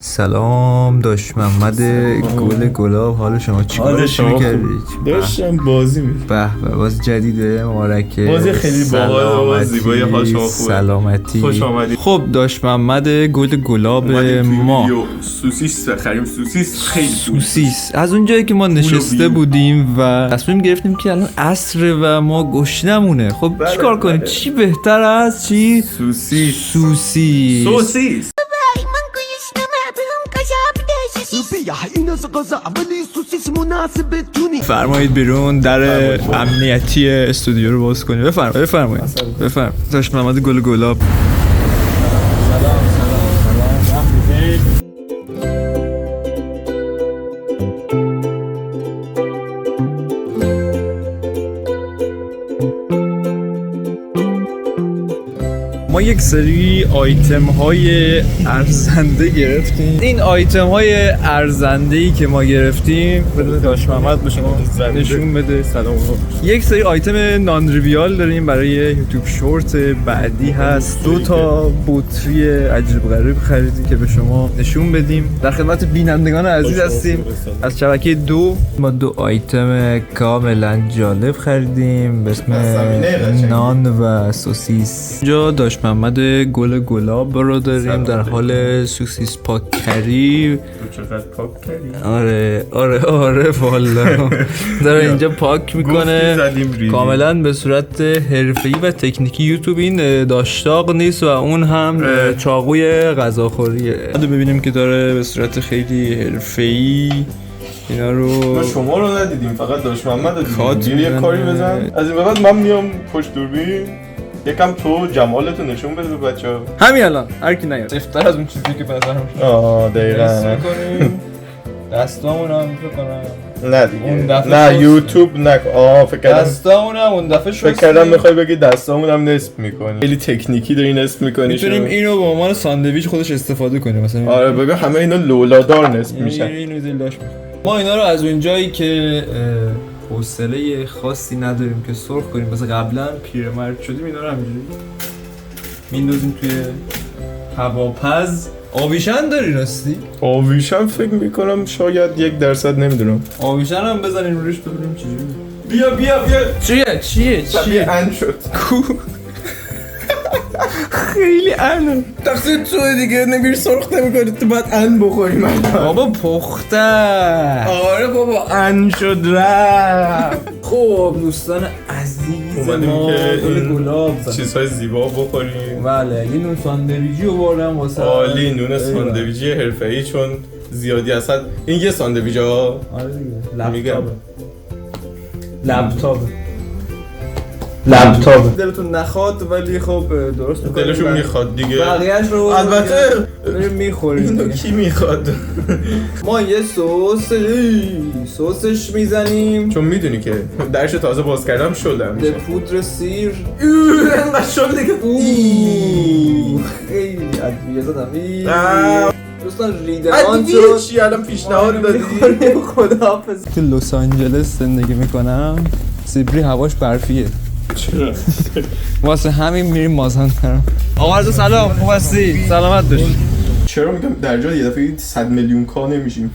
سلام داش محمد گل گلاب، حال شما چیکار می‌کردید؟ داشتم بازی می‌کردم. به باز جدیده مبارکه، بازی خیلی باحال و زیبایی. حال شما خوبه؟ سلامتی، خوش آمدید. خب داش محمد گل گلاب ما سوسیس خریم، سوسیس خیلی سوسیس از اون جایی که ما نشسته بودیم و تصمیم گرفتیم که الان عصر و ما گشنمونه. خب چیکار کنیم؟ چی بهتر از چی؟ سوسیس. فرمایید بیرون، در امنیتی استودیو رو باز کنید. بفرمایید. داش محمد گل گلاب. ما یک سری آیتم های ارزنده گرفتیم. این آیتم های ارزنده ای که ما گرفتیم، بده داش محمد به شما نشون بده. سلام. یک سری آیتم نان ریویال داریم برای یوتیوب شورت بعدی هست. 2 تا بطری عجیب غریب خریدیم که به شما نشون بدیم. در خدمت بینندگان عزیز هستیم از شبکه 2. ما 2 آیتم کاملا جالب خریدیم به اسم نان و سوسیس. جا داش محمد گل گلاب رو داریم در حال سوسیس پاکری. چقدر پاک کردی؟ آره والا داره اینجا پاک میکنه کاملا به صورت حرفه‌ای و تکنیکی. یوتیوب این داشتاق نیست و اون هم چاقوی غذاخوریه. ببینیم که داره به صورت خیلی حرفه‌ای اینا رو. ما شما رو ندیدیم، فقط داش محمد رو دیدیم. یه کاری بزن از این به بعد، من میام پشت دوربین یکم تو جمالتو نشون بده به بچه‌ها. همین الان هر کی نیاد افتر از اون چیزی که پسرم شد. دقیقاً دستامون هم فکر کنم نه دیگه، نه یوتیوب فکر کردم دستامون هم اون دفعه شد. فکر کردم میخوای بگی دستامون هم نصب میکنی. خیلی تکنیکی داری نصب میکنی. میتونیم اینو به عنوان ساندویچ خودش استفاده کنیم مثلا. آره ببین همه اینا لولادار نصب میشن. اینو دلش ما اینا رو از اون جایی که حوصله خاصی نداریم که سرخ کنیم، مثلا قبلا پیرمرد شدیم، اینا رو همینجوری میندازیم توی هواپز. آویشن داری راستی؟ آویشن فکر میکنم شاید 1% نمیدونم. آویشن هم بزنیم روش ببینیم چجوری. بیا چیه ان شد کو خیلی انه تقصیر توه دیگه. نمیری سرخ نمیکنی تو باید ان بخوری. من بابا پخته. آره بابا ان شد رفت. خب دوستان عزیز ما گل گلاب چیزهای زیبا بخوریم. بله یه نون ساندویجی رو بردم واسه عالی. نون ساندویجی حرفه‌ای چون زیادی اصلا این یه ساندویچ ها. آره دیگه لپتاپ دلتون نخواد ولی خب درست می‌کنید. دلشون میخواد دیگه. بقیه‌اش رو البته داریم می‌خوریم. اینو کی میخواد؟ ما یه سسش میزنیم چون میدونی که درش تازه باز کردم شدم به پودر سیر. انقدر شد دیگه. خیلی ادویه زدم. دوستان ریدمان شد. چی الان پیشنهاد دادی؟ خداحافظ. تو لس آنجلس زندگی میکنم. سیبری هواش برفیه. چرا؟ واسه همین میریم مازندران. آقا عرض سلام، خوب هستی؟ سلامت باشی. چرا میگم در جای یه دفعه 100 میلیون کا نمیشیم؟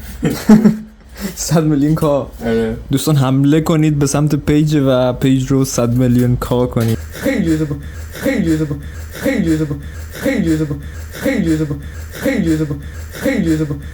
100 میلیون کا. آره دوستان حمله کنید به سمت پیج و پیج رو 100 میلیون کا کنید. خیلی زبا